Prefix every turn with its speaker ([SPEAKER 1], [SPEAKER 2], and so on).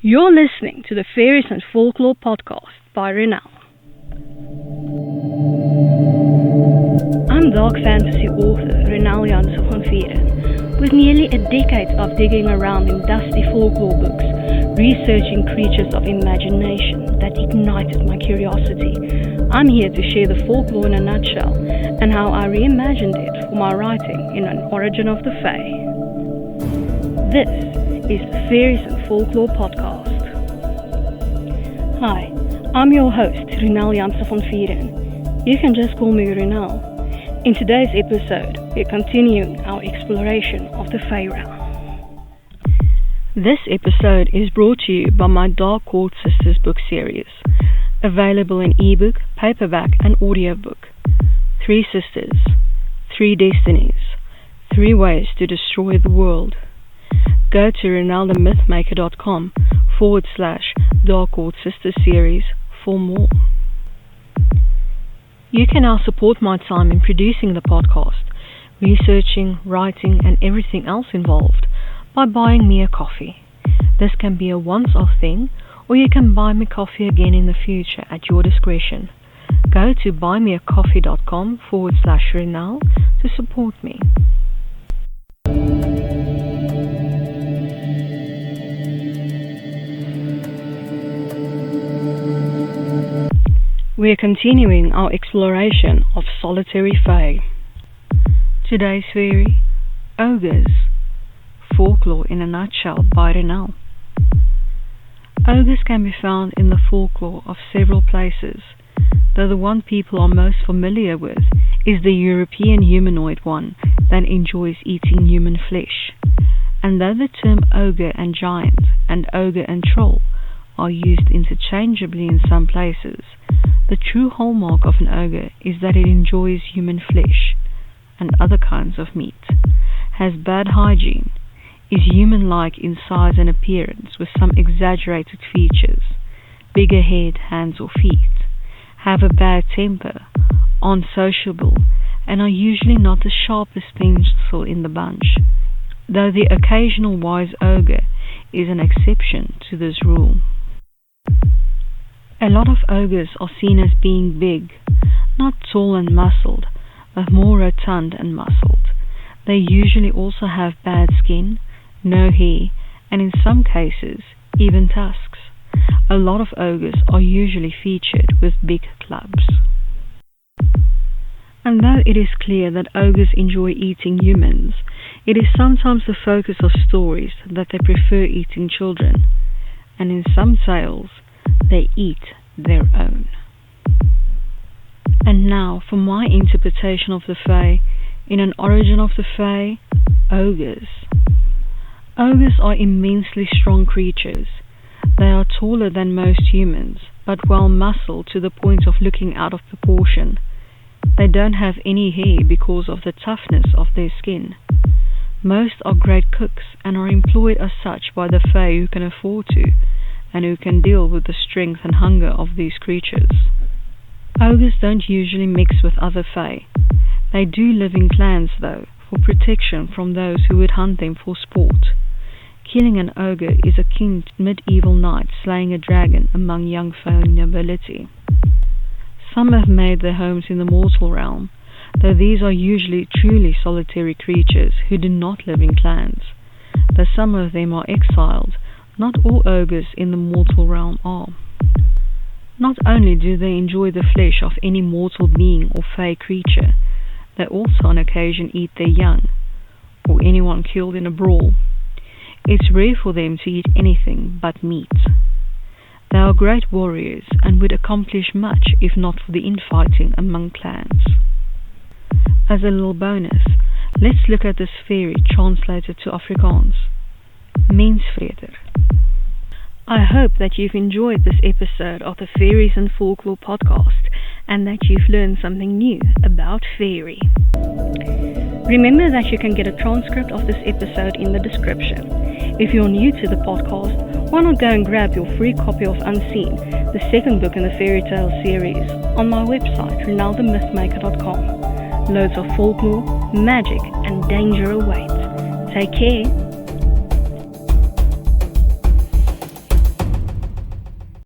[SPEAKER 1] You're listening to the Faeries and Folklore podcast by Ronel. I'm dark fantasy author Ronel Janse van Vuuren. With nearly a decade of digging around in dusty folklore books, researching creatures of imagination that ignited my curiosity, I'm here to share the folklore in a nutshell and how I reimagined it for my writing in An Origin of the Fae. This is the Faeries and Folklore podcast. Hi, I'm your host, Ronel Janse van Vuuren. You can just call me Ronel. In today's episode, we're continuing our exploration of the Faery. This episode is brought to you by my Dark Court Sisters book series, available in ebook, paperback, and audiobook. 3 sisters, 3 destinies, 3 ways to destroy the world. Go to ronelthemythmaker.com/Dark Court Sisters series for more. You can now support my time in producing the podcast, researching, writing, and everything else involved by buying me a coffee. This can be a once-off thing, or you can buy me coffee again in the future at your discretion. Go to buymeacoffee.com/Ronel to support me. We're continuing our exploration of solitary fae. Today's fairy, Ogres. Folklore in a nutshell by Ronel. Ogres can be found in the folklore of several places, though the one people are most familiar with is the European humanoid one that enjoys eating human flesh. And though the term ogre and giant and ogre and troll are used interchangeably in some places, the true hallmark of an ogre is that it enjoys human flesh and other kinds of meat, has bad hygiene, is human-like in size and appearance with some exaggerated features, bigger head, hands or feet, have a bad temper, aren't sociable, and are usually not the sharpest pencil in the bunch, though the occasional wise ogre is an exception to this rule. A lot of ogres are seen as being big, not tall and muscled, but more rotund and muscled. They usually also have bad skin, no hair, and in some cases, even tusks. A lot of ogres are usually featured with big clubs. And though it is clear that ogres enjoy eating humans, it is sometimes the focus of stories that they prefer eating children, and in some tales, they eat their own. And now for my interpretation of the Fae in An Origin of the Fae, Ogres. Ogres are immensely strong creatures. They are taller than most humans, but well muscled to the point of looking out of proportion. They don't have any hair because of the toughness of their skin. Most are great cooks and are employed as such by the Fae who can afford to, and who can deal with the strength and hunger of these creatures. Ogres don't usually mix with other Fae. They do live in clans though, for protection from those who would hunt them for sport. Killing an ogre is akin to medieval knights slaying a dragon among young Fae nobility. Some have made their homes in the mortal realm, though these are usually truly solitary creatures who do not live in clans. Though some of them are exiled, not all ogres in the mortal realm are. Not only do they enjoy the flesh of any mortal being or fae creature, they also on occasion eat their young, or anyone killed in a brawl. It's rare for them to eat anything but meat. They are great warriors and would accomplish much if not for the infighting among clans. As a little bonus, let's look at this fairy translated to Afrikaans. Mensvreter. I hope that you've enjoyed this episode of the Faeries and Folklore podcast and that you've learned something new about faery. Remember that you can get a transcript of this episode in the description. If you're new to the podcast, why not go and grab your free copy of Unseen, the second book in the fairy tale series, on my website, ronelthemythmaker.com. Loads of folklore, magic, and danger await. Take care.